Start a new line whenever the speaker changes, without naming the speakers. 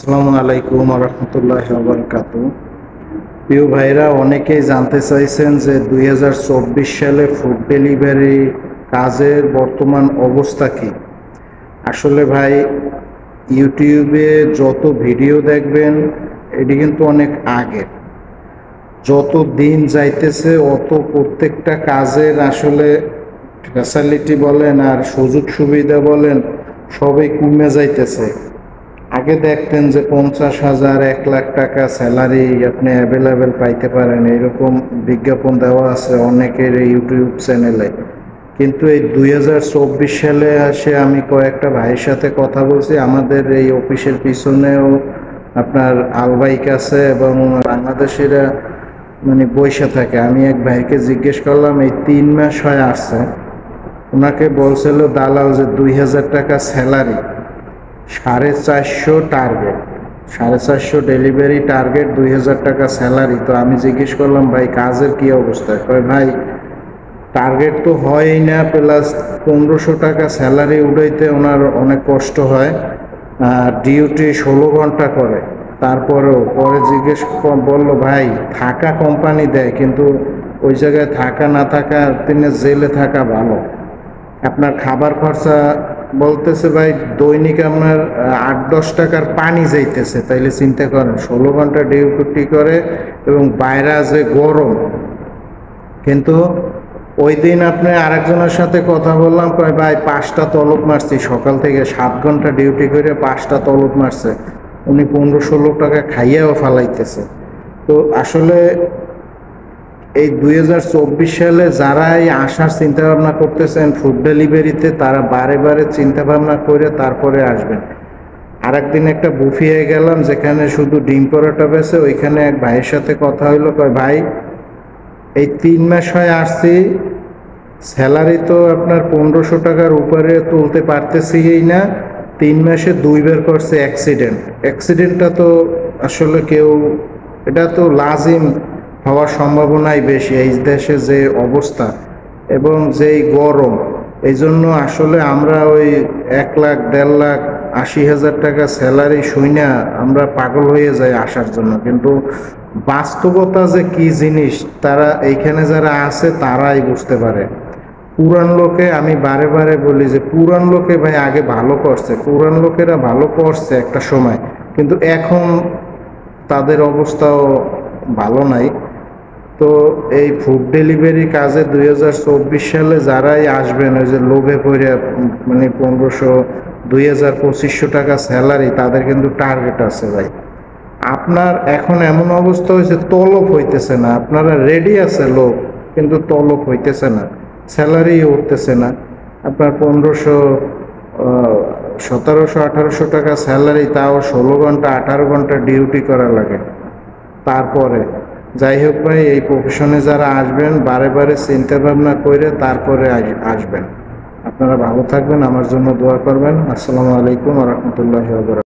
আসসালামু আলাইকুম ওয়া রাহমাতুল্লাহি ওয়া বারাকাতুহু। প্রিয় ভাইরা, অনেকেই জানতে চাইছেন যে 2024 সালে ফুড ডেলিভারি কাজের বর্তমান অবস্থা কি। আসলে ভাই, ইউটিউবে যত ভিডিও দেখবেন এটি কিন্তু অনেক আগে, যত দিন যাইতেছে অত প্রত্যেকটা কাজের আসলে ফ্যাসিলিটি বলেন আর সুযোগ সুবিধা বলেন সবই কমে যাইতেছে। আগে দেখতেন যে 50,000 1 লাখ টাকা স্যালারি আপনি অ্যাভেলেবেল পাইতে পারেন, এরকম বিজ্ঞাপন দেওয়া আছে অনেকের ইউটিউব চ্যানেলে। কিন্তু এই 2024 সালে আসে আমি কয়েকটা ভাইয়ের সাথে কথা বলছি, আমাদের এই অফিসের পিছনেও আপনার আলবাইক আছে এবং বাংলাদেশিরা বৈশা থাকে। আমি এক ভাইকে জিজ্ঞেস করলাম, এই 3 মাস হয় আসছে, ওনাকে বলছিল দালাল যে 2,000 টাকা স্যালারি, 450 টার্গেট, 450 ডেলিভারি টার্গেট, 2,000 টাকা স্যালারি। তো আমি জিজ্ঞেস করলাম, ভাই কাজের কি অবস্থা? কয় ভাই টার্গেট তো হয়ই না, প্লাস 1500 টাকা স্যালারি উঠাইতে ওনার অনেক কষ্ট হয়, ডিউটি 16 ঘন্টা করে। তারপরেও পরে জিজ্ঞেস বললো, ভাই থাকা কোম্পানি দেয়, কিন্তু ওই জায়গায় থাকা না থাকা তিনি জেলে থাকা ভালো। আপনার খাবার খরচা বলতেছে ভাই দৈনিক আপনার 8-10 টাকার পানি যাইতেছে। তাইলে চিন্তা করেন, 16 ঘন্টা ডিউটি করে এবং বাইরে যে গরম। কিন্তু ওই দিন আপনি আরেকজনের সাথে কথা বললাম, কয় ভাই 5টা তলব মারছি, সকাল থেকে 7 ঘন্টা ডিউটি করে 5টা তলব মারছে, উনি 15-16 টাকা খাইয়াও ফালাইতেছে। তো আসলে এই 2024 সালে যারা এই আসার চিন্তা ভাবনা করতেছেন ফুড ডেলিভারিতে, তারা বারে বারে চিন্তা ভাবনা করে তারপরে আসবেন। আরেকদিন একটা বুফিয়ে গেলাম যেখানে শুধু ডিম পরোটা বেছে, ওইখানে এক ভাইয়ের সাথে কথা হইলো, কয় ভাই এই 3 মাস হয় আসছি, স্যালারি তো আপনার 1500 টাকার উপরে তুলতে পারতেছিই না, 3 মাসে 2 বার করছে অ্যাক্সিডেন্টটা তো আসলে কেউ, এটা তো লাজিম হওয়ার সম্ভাবনাই বেশি এই দেশে যে অবস্থা এবং যেই গরম। এই জন্য আসলে আমরা ওই 1 লাখ 1.5 লাখ 80,000 টাকা স্যালারি শুইনা আমরা পাগল হয়ে যাই আসার জন্য। কিন্তু বাস্তবতা যে কি জিনিস তারা এইখানে যারা আছে তারাই বুঝতে পারে। পুরান লোকে, আমি বারে বারে বলি যে পুরান লোকে ভাই আগে ভালো করছে, পুরান লোকেরা ভালো করছে একটা সময়, কিন্তু এখন তাদের অবস্থাও ভালো নাই। তো এই ফুড ডেলিভারি কাজে 2024 সালে যারাই আসবেন, ওই যে লোভে পড়ে 1500, 2000, 2500 টাকা স্যালারি, তাদের কিন্তু টার্গেট আছে ভাই। আপনার এখন এমন অবস্থা হয়েছে তলব হইতেছে না, আপনারা রেডি আছে লোক কিন্তু তলব হইতেছে না, স্যালারি উঠতেছে না। আপনার 1500, 1700, 1800 টাকা স্যালারি, তাও 16 ঘন্টা 18 ঘন্টা ডিউটি করা লাগে। তারপরে যাই হোক ভাই, এই প্রফেশনে যারা আসবেন বারে বারে চিন্তা ভাবনা করে তারপরে আসবেন। আপনারা ভালো থাকবেন, আমার জন্য দোয়া করবেন। আসসালামু আলাইকুম ওয়া রাহমাতুল্লাহি ওয়া বারাকাতুহু।